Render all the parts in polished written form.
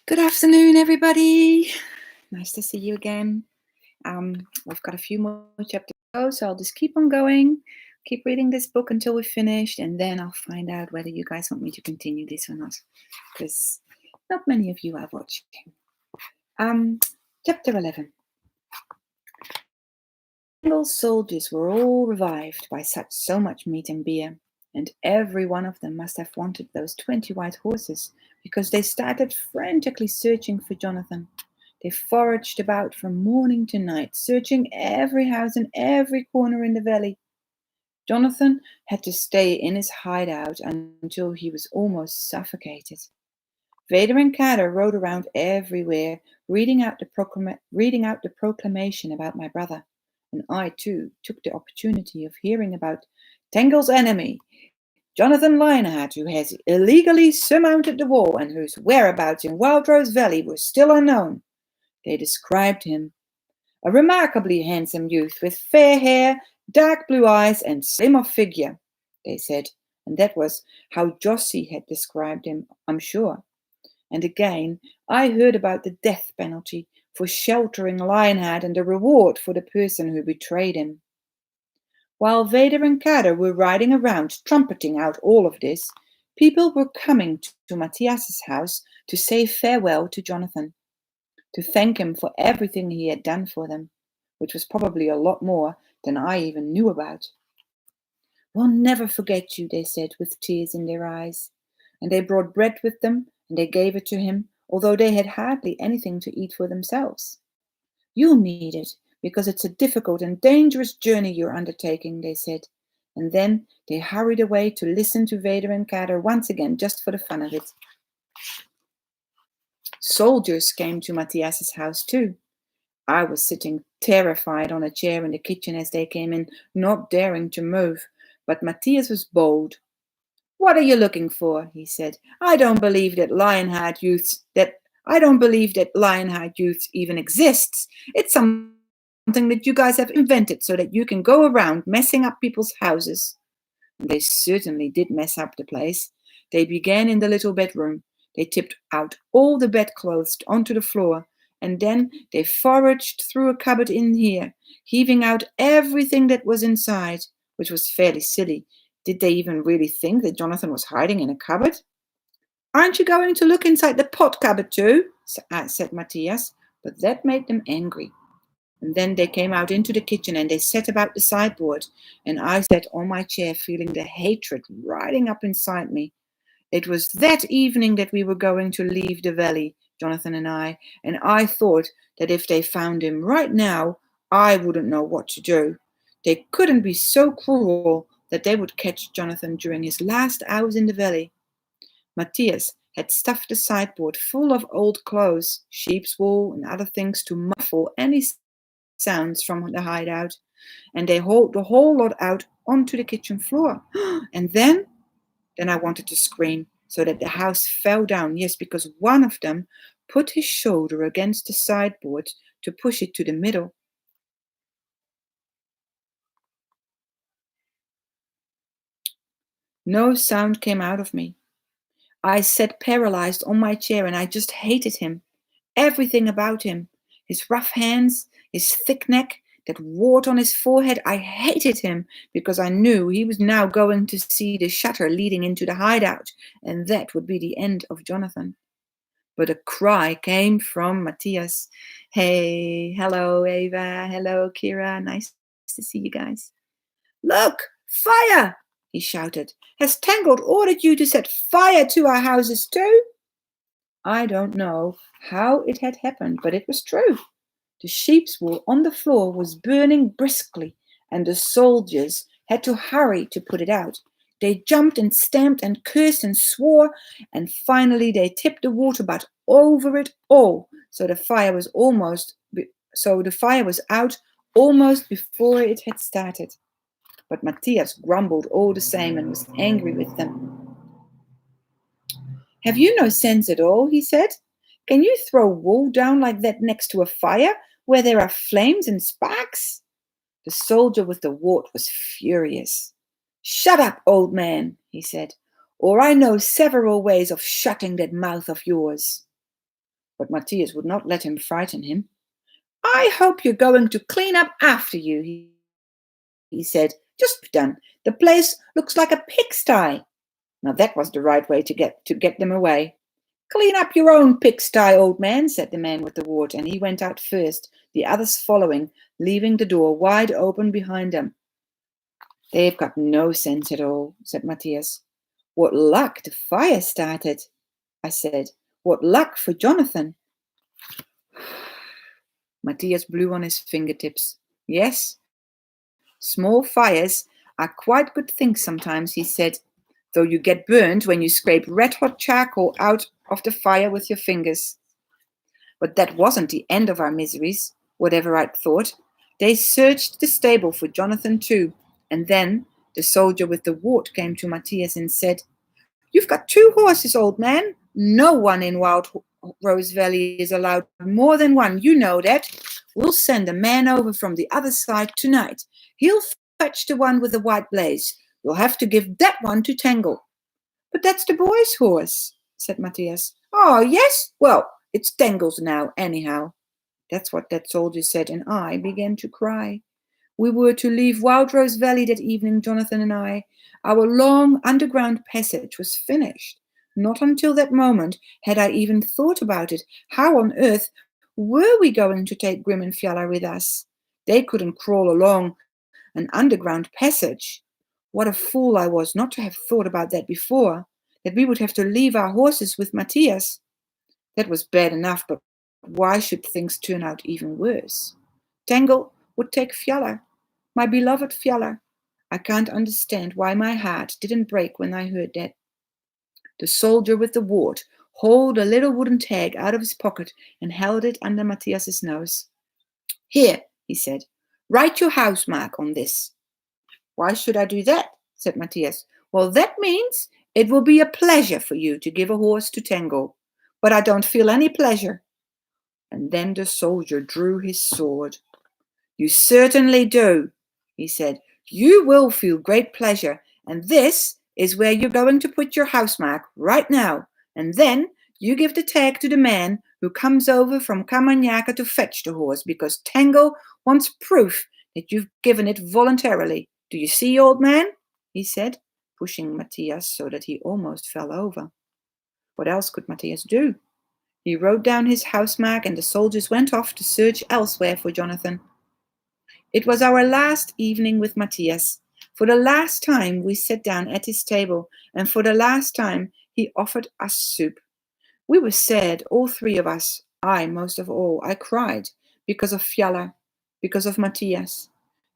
Good afternoon, everybody. Nice to see you again. We've got a few more chapters to go, so I'll just keep on going, keep reading this book until we're finished, and then I'll find out whether you guys want me to continue this or not, because not many of you are watching. Chapter 11. Bengal soldiers were all revived by so much meat and beer, and every one of them must have wanted those 20 white horses, because they started frantically searching for Jonathan. They foraged about from morning to night, searching every house and every corner in the valley. Jonathan had to stay in his hideout until he was almost suffocated. Vader and Kader rode around everywhere, reading out the proclamation about my brother, and I too took the opportunity of hearing about Tengil's enemy, Jonathan Lionheart, who has illegally surmounted the wall and whose whereabouts in Wildrose Valley were still unknown. They described him. A remarkably handsome youth with fair hair, dark blue eyes, and slim of figure, they said, and that was how Jossie had described him, I'm sure. And again, I heard about the death penalty for sheltering Lionheart and the reward for the person who betrayed him. While Vader and Kader were riding around trumpeting out all of this, people were coming to Matthias's house to say farewell to Jonathan, to thank him for everything he had done for them, which was probably a lot more than I even knew about. We'll never forget you, they said with tears in their eyes. And they brought bread with them, and they gave it to him, although they had hardly anything to eat for themselves. You'll need it, because it's a difficult and dangerous journey you're undertaking, they said. And then they hurried away to listen to Vader and Kader once again, just for the fun of it. Soldiers came to Matthias's house too. I was sitting terrified on a chair in the kitchen as they came in, not daring to move, but Matthias was bold. "What are you looking for?" he said. I don't believe that Lionheart youths even exists. It's something that you guys have invented so that you can go around messing up people's houses." And they certainly did mess up the place. They began in the little bedroom. They tipped out all the bedclothes onto the floor, and then they foraged through a cupboard in here, heaving out everything that was inside, which was fairly silly. Did they even really think that Jonathan was hiding in a cupboard? "Aren't you going to look inside the pot cupboard too?" said Matthias, but that made them angry. And then they came out into the kitchen and they sat about the sideboard, and I sat on my chair feeling the hatred riding up inside me. It was that evening that we were going to leave the valley, Jonathan and I thought that if they found him right now, I wouldn't know what to do. They couldn't be so cruel that they would catch Jonathan during his last hours in the valley. Matthias had stuffed the sideboard full of old clothes, sheep's wool, and other things to muffle any sounds from the hideout, and they hauled the whole lot out onto the kitchen floor. And then I wanted to scream so that the house fell down. Yes, because one of them put his shoulder against the sideboard to push it to the middle. No sound came out of me. I sat paralyzed on my chair, and I just hated him. Everything about him. His rough hands, his thick neck, that wart on his forehead. I hated him because I knew he was now going to see the shutter leading into the hideout, and that would be the end of Jonathan. But a cry came from Matthias. Hey, hello, Ava. Hello, Kira. Nice to see you guys. "Look, fire!" he shouted. "Has Tangled ordered you to set fire to our houses too?" I don't know how it had happened, but it was true. The sheep's wool on the floor was burning briskly, and the soldiers had to hurry to put it out. They jumped and stamped and cursed and swore, and finally they tipped the water butt over it all, so the fire was out almost before it had started. But Matthias grumbled all the same and was angry with them. "Have you no sense at all?" he said. "Can you throw wool down like that next to a fire where there are flames and sparks?" The soldier with the wart was furious. "Shut up, old man," he said, "or I know several ways of shutting that mouth of yours." But Matthias would not let him frighten him. "I hope you're going to clean up after you," he said. "Just done. The place looks like a pigsty." Now that was the right way to get them away. "Clean up your own pigsty, old man," said the man with the wart, and he went out first, the others following, leaving the door wide open behind them. "They've got no sense at all," said Matthias. "What luck the fire started," I said. "What luck for Jonathan." Matthias blew on his fingertips. "Yes, small fires are quite good things sometimes," he said, "though you get burned when you scrape red-hot charcoal out of the fire with your fingers." But that wasn't the end of our miseries, whatever I'd thought. They searched the stable for Jonathan too, and then the soldier with the wart came to Matthias and said, "You've got 2 horses, old man. No one in Wild Rose Valley is allowed more than one. You know that. We'll send a man over from the other side tonight. He'll fetch the one with the white blaze. You'll have to give that one to Tangle." "But that's the boy's horse," said Matthias. "Oh, yes? Well, it's Tangle's now, anyhow." That's what that soldier said, and I began to cry. We were to leave Wild Rose Valley that evening, Jonathan and I. Our long underground passage was finished. Not until that moment had I even thought about it. How on earth were we going to take Grim and Fjalar with us? They couldn't crawl along an underground passage. What a fool I was not to have thought about that before, that we would have to leave our horses with Matthias. That was bad enough, but why should things turn out even worse? Tangle would take Fjalar, my beloved Fjalar. I can't understand why my heart didn't break when I heard that. The soldier with the wart hauled a little wooden tag out of his pocket and held it under Matthias's nose. "Here," he said, "write your house mark on this." "Why should I do that?" said Matthias. "Well, that means it will be a pleasure for you to give a horse to Tangle. But I don't feel any pleasure." And then the soldier drew his sword. "You certainly do," he said. "You will feel great pleasure, and this is where you're going to put your house mark right now. And then you give the tag to the man who comes over from Kamanyaka to fetch the horse, because Tangle wants proof that you've given it voluntarily. Do you see, old man?" he said, pushing Matthias so that he almost fell over. What else could Matthias do? He wrote down his house mark, and the soldiers went off to search elsewhere for Jonathan. It was our last evening with Matthias. For the last time we sat down at his table, and for the last time he offered us soup. We were sad, all 3 of us. I most of all. I cried because of Fjalar, because of Matthias.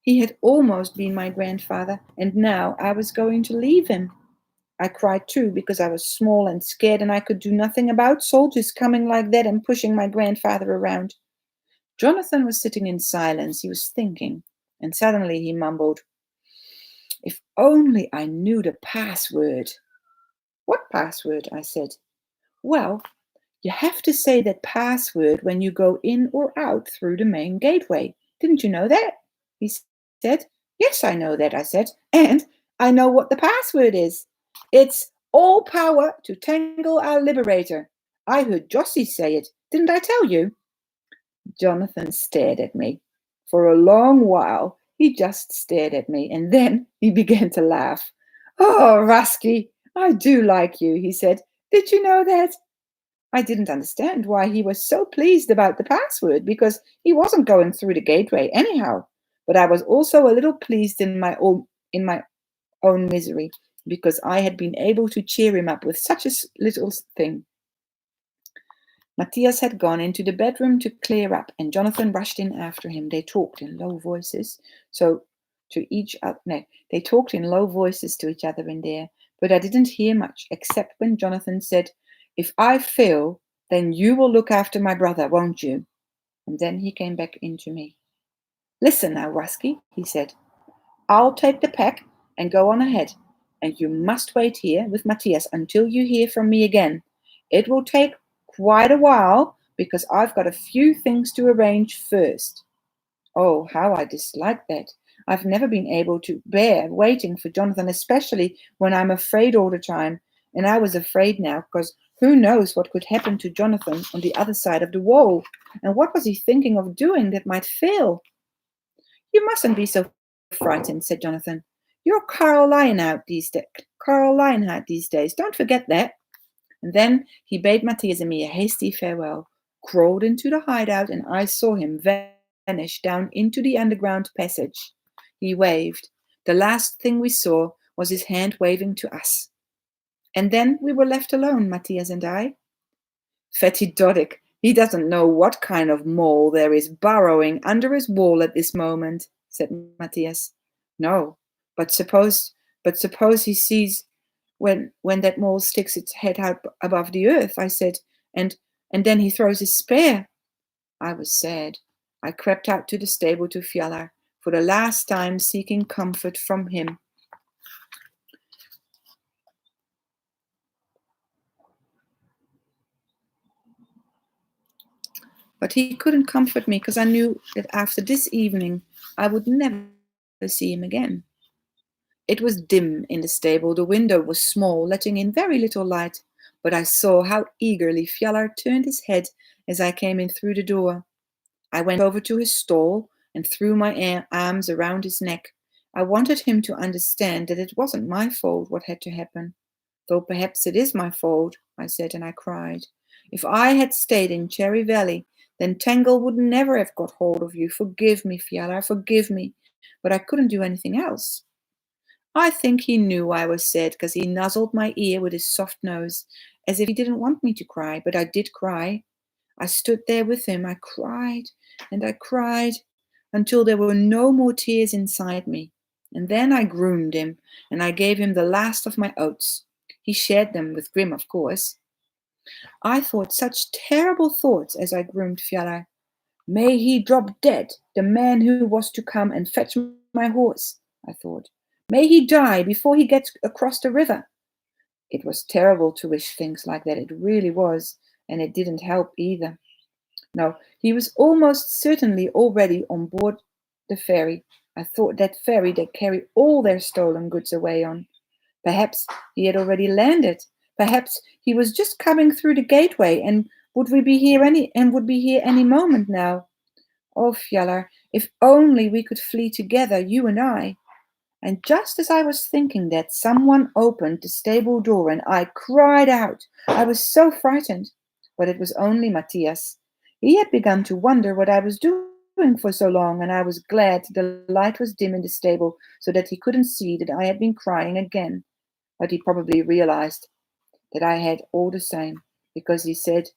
He had almost been my grandfather, and now I was going to leave him. I cried too because I was small and scared, and I could do nothing about soldiers coming like that and pushing my grandfather around. Jonathan was sitting in silence. He was thinking, and suddenly he mumbled, "If only I knew the password." "What password?" I said. "Well, you have to say that password when you go in or out through the main gateway. Didn't you know that?" he said. "Yes, I know that," I said. "And I know what the password is. It's all power to Tangle our liberator. I heard Jossie say it. Didn't I tell you?" Jonathan stared at me. For a long while, he just stared at me, and then he began to laugh. "Oh, Rusky, I do like you," he said. "Did you know that?" I didn't understand why he was so pleased about the password, because he wasn't going through the gateway anyhow. But I was also a little pleased in my own misery, because I had been able to cheer him up with such a little thing. Matthias had gone into the bedroom to clear up, and Jonathan rushed in after him. They talked in low voices, they talked in low voices to each other in there, but I didn't hear much, except when Jonathan said, "If I fail, then you will look after my brother, won't you?" And then he came back into me. "Listen now, Rusky," he said. "I'll take the pack and go on ahead, and you must wait here with Matthias until you hear from me again. It will take quite a while, because I've got a few things to arrange first." Oh, how I dislike that. I've never been able to bear waiting for Jonathan, especially when I'm afraid all the time. And I was afraid now because Who knows what could happen to Jonathan on the other side of the wall? And what was he thinking of doing that might fail? You mustn't be so frightened, said Jonathan. You're Carl Lionheart these days. Don't forget that. And then he bade Matthias and me a hasty farewell, crawled into the hideout, and I saw him vanish down into the underground passage. He waved. The last thing we saw was his hand waving to us. And then we were left alone, Matthias and I. Fatty Doddick, he doesn't know what kind of mole there is burrowing under his wall at this moment, said Matthias. No, but suppose he sees when that mole sticks its head out above the earth, I said, and then he throws his spear. I was sad. I crept out to the stable to Fjallar, for the last time seeking comfort from him. But he couldn't comfort me because I knew that after this evening I would never see him again. It was dim in the stable. The window was small, letting in very little light, but I saw how eagerly Fjallar turned his head as I came in through the door. I went over to his stall and threw my arms around his neck. I wanted him to understand that it wasn't my fault what had to happen. Though perhaps it is my fault, I said, and I cried. If I had stayed in Cherry Valley, then Tangle would never have got hold of you. Forgive me, Fjallar, forgive me. But I couldn't do anything else. I think he knew I was sad because he nuzzled my ear with his soft nose, as if he didn't want me to cry, but I did cry. I stood there with him. I cried and I cried until there were no more tears inside me. And then I groomed him, and I gave him the last of my oats. He shared them with Grim, of course. I thought such terrible thoughts as I groomed Fjallar. May he drop dead, the man who was to come and fetch my horse, I thought. May he die before he gets across the river. It was terrible to wish things like that. It really was, and it didn't help either. No, he was almost certainly already on board the ferry. I thought that ferry they carry all their stolen goods away on. Perhaps he had already landed. Perhaps he was just coming through the gateway and would be here any moment now. Oh, Fjallar, if only we could flee together, you and I. And just as I was thinking that, someone opened the stable door and I cried out. I was so frightened. But it was only Matthias. He had begun to wonder what I was doing for so long, and I was glad the light was dim in the stable so that he couldn't see that I had been crying again. But he probably realized that I had all the same, because he said,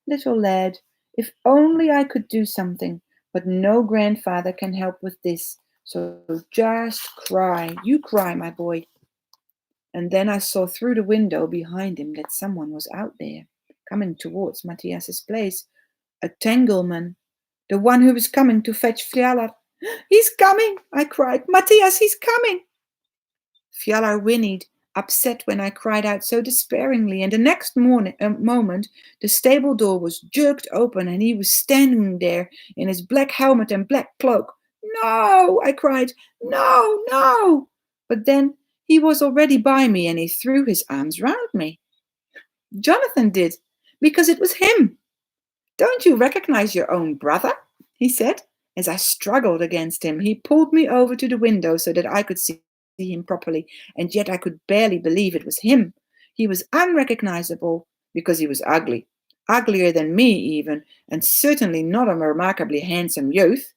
Little lad, if only I could do something, but no grandfather can help with this. So just cry. You cry, my boy. And then I saw through the window behind him that someone was out there, coming towards Matthias's place. A Tangleman, the one who was coming to fetch Fjallar. He's coming, I cried. Matthias, he's coming. Fjallar whinnied, upset when I cried out so despairingly, and the next moment the stable door was jerked open and he was standing there in his black helmet and black cloak. No, I cried, no, no. But then he was already by me and he threw his arms round me. Jonathan did, because it was him. Don't you recognize your own brother? He said. As I struggled against him, he pulled me over to the window so that I could see him properly, and yet I could barely believe it was him. He was unrecognizable because he was ugly, uglier than me even, and certainly not a remarkably handsome youth.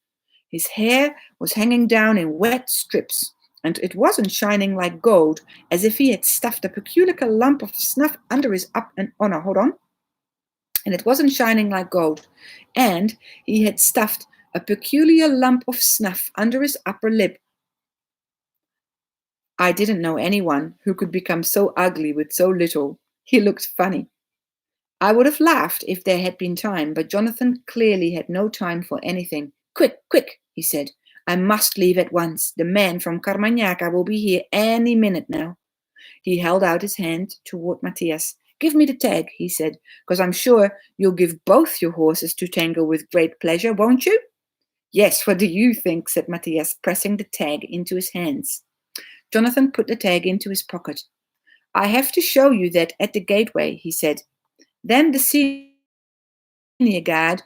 His hair was hanging down in wet strips, and it wasn't shining like gold, as if he had stuffed a peculiar lump of snuff under his and it wasn't shining like gold, and he had stuffed a peculiar lump of snuff under his upper lip. I didn't know anyone who could become so ugly with so little. He looked funny. I would have laughed if there had been time, but Jonathan clearly had no time for anything. Quick, quick, he said. I must leave at once. The man from Carmanyaca will be here any minute now. He held out his hand toward Matthias. Give me the tag, he said, because I'm sure you'll give both your horses to Tangle with great pleasure, won't you? Yes, what do you think, said Matthias, pressing the tag into his hands. Jonathan put the tag into his pocket. I have to show you that at the gateway, he said. Then the senior guard,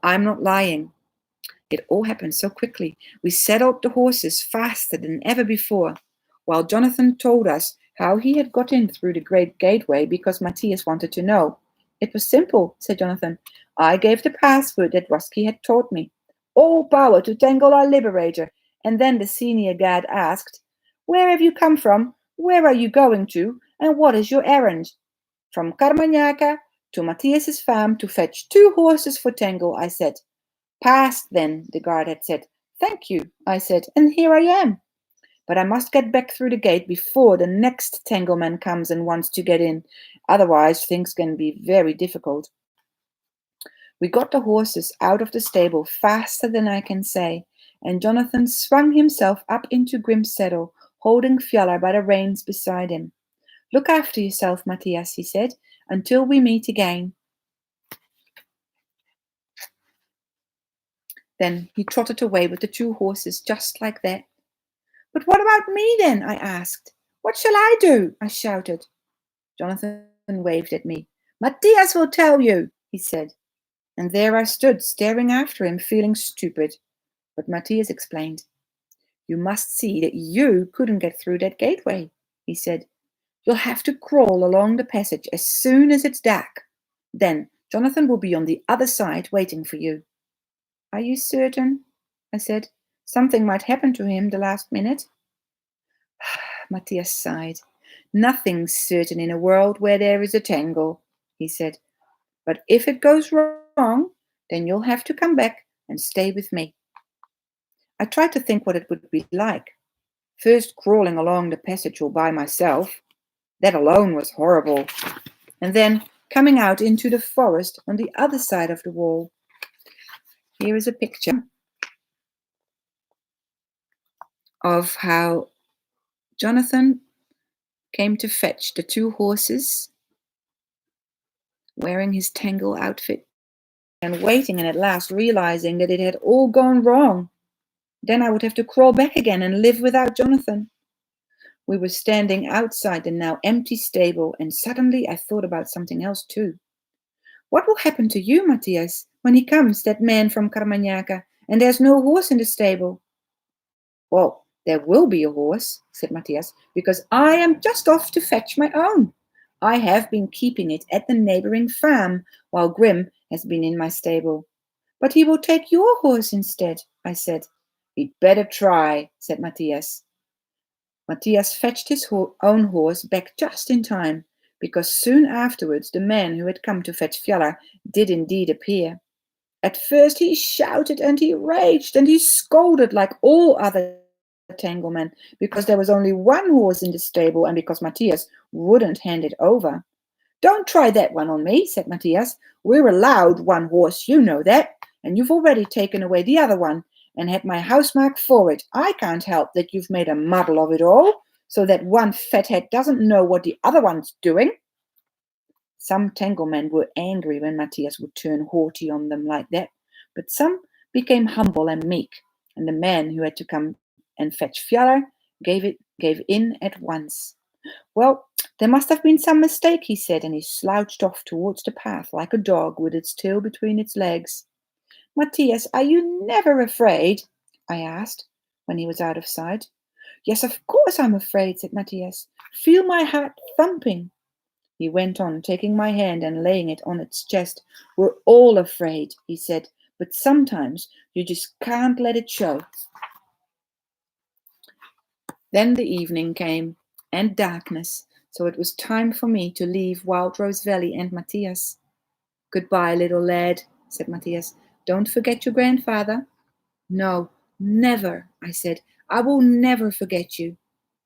I'm not lying. It all happened so quickly. We saddled the horses faster than ever before, while Jonathan told us how he had got in through the great gateway because Matthias wanted to know. It was simple, said Jonathan. I gave the password that Rusky had taught me. All power to Tangle our liberator. And then the senior guard asked, Where have you come from? Where are you going to? And what is your errand? From Carmanyaca to Matthias's farm to fetch 2 horses for Tangle, I said. Past, then, the guard had said. Thank you, I said, and here I am. But I must get back through the gate before the next Tangleman comes and wants to get in. Otherwise, things can be very difficult. We got the horses out of the stable faster than I can say, and Jonathan swung himself up into Grim's saddle, holding Fjalar by the reins beside him. Look after yourself, Matthias, he said, until we meet again. Then he trotted away with the 2 horses just like that. But what about me then? I asked. What shall I do? I shouted. Jonathan waved at me. Matthias will tell you, he said. And there I stood, staring after him, feeling stupid. But Matthias explained. You must see that you couldn't get through that gateway, he said. You'll have to crawl along the passage as soon as it's dark. Then Jonathan will be on the other side waiting for you. Are you certain? I said. Something might happen to him the last minute. Matthias sighed. Nothing's certain in a world where there is a tangle, he said. But if it goes wrong, then you'll have to come back and stay with me. I tried to think what it would be like. First crawling along the passage all by myself. That alone was horrible. And then coming out into the forest on the other side of the wall. Here is a picture of how Jonathan came to fetch the 2 horses, wearing his Tangle outfit, and waiting, and at last realizing that it had all gone wrong. Then I would have to crawl back again and live without Jonathan. We were standing outside the now empty stable, and suddenly I thought about something else too. What will happen to you, Matthias, when he comes, that man from Carmanyaca, and there's no horse in the stable? Well, there will be a horse, said Matthias, because I am just off to fetch my own. I have been keeping it at the neighboring farm, while Grim has been in my stable. But he will take your horse instead, I said. He'd better try, said Matthias. Matthias fetched his own horse back just in time, because soon afterwards the man who had come to fetch Fjalar did indeed appear. At first he shouted and he raged and he scolded like all other Tanglemen, because there was only 1 horse in the stable and because Matthias wouldn't hand it over. Don't try that one on me, said Matthias. We're allowed 1 horse, you know that, and you've already taken away the other one and had my housemark for it. I can't help that you've made a muddle of it all, so that one fathead doesn't know what the other one's doing. Some Tanglemen were angry when Matthias would turn haughty on them like that, but some became humble and meek, and the man who had to come and fetch Fjalar gave in at once. Well, there must have been some mistake, he said, and he slouched off towards the path like a dog with its tail between its legs. Matthias, are you never afraid? I asked, when he was out of sight. Yes, of course I'm afraid, said Matthias. Feel my heart thumping. He went on, taking my hand and laying it on its chest. We're all afraid, he said, but sometimes you just can't let it show. Then the evening came, and darkness, so it was time for me to leave Wild Rose Valley and Matthias. Goodbye, little lad, said Matthias. Don't forget your grandfather. No, never, I said. I will never forget you.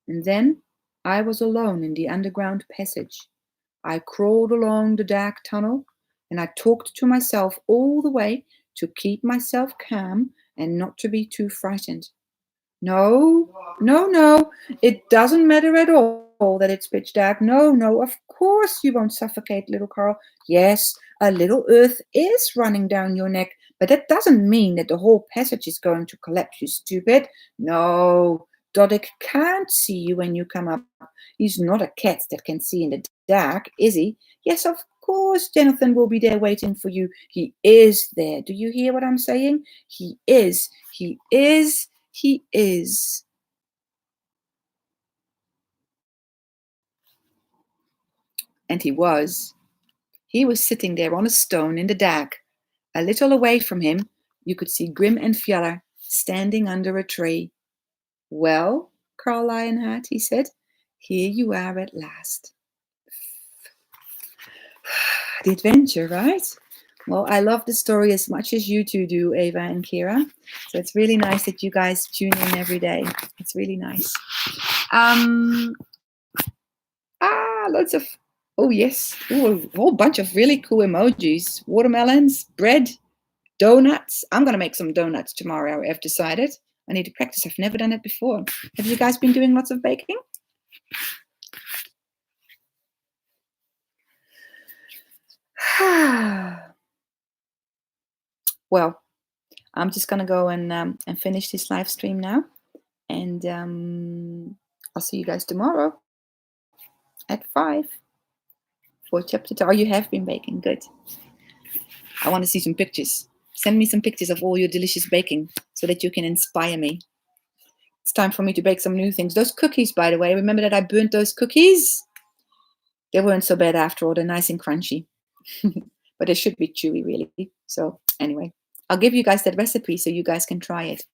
And then I was alone in the underground passage. I crawled along the dark tunnel, and I talked to myself all the way to keep myself calm and not to be too frightened. No, no, it doesn't matter at all that it's pitch dark. No, of course you won't suffocate, little Carl. Yes, a little earth is running down your neck, but that doesn't mean that the whole passage is going to collapse, you stupid. No, Doddick can't see you when you come up. He's not a cat that can see in the dark, is he? Yes, of course Jonathan will be there waiting for you. He is there. Do you hear what I'm saying? He is. He is. He is. And he was. He was sitting there on a stone in the dag. A little away from him, you could see Grim and Fjeller standing under a tree. Well, Carl Lionheart, he said, here you are at last. The adventure, right? Well, I love the story as much as you two do, Ava and Kira. So it's really nice that you guys tune in every day. It's really nice. Lots of, oh yes, a whole bunch of really cool emojis. Watermelons, bread, donuts. I'm going to make some donuts tomorrow, I've decided. I need to practice. I've never done it before. Have you guys been doing lots of baking? Well, I'm just going to go and finish this live stream now. And I'll see you guys tomorrow at 5 for chapter 2. Oh, you have been baking. Good. I want to see some pictures. Send me some pictures of all your delicious baking so that you can inspire me. It's time for me to bake some new things. Those cookies, by the way, remember that I burnt those cookies? They weren't so bad after all. They're nice and crunchy. But they should be chewy, really. So anyway, I'll give you guys that recipe so you guys can try it.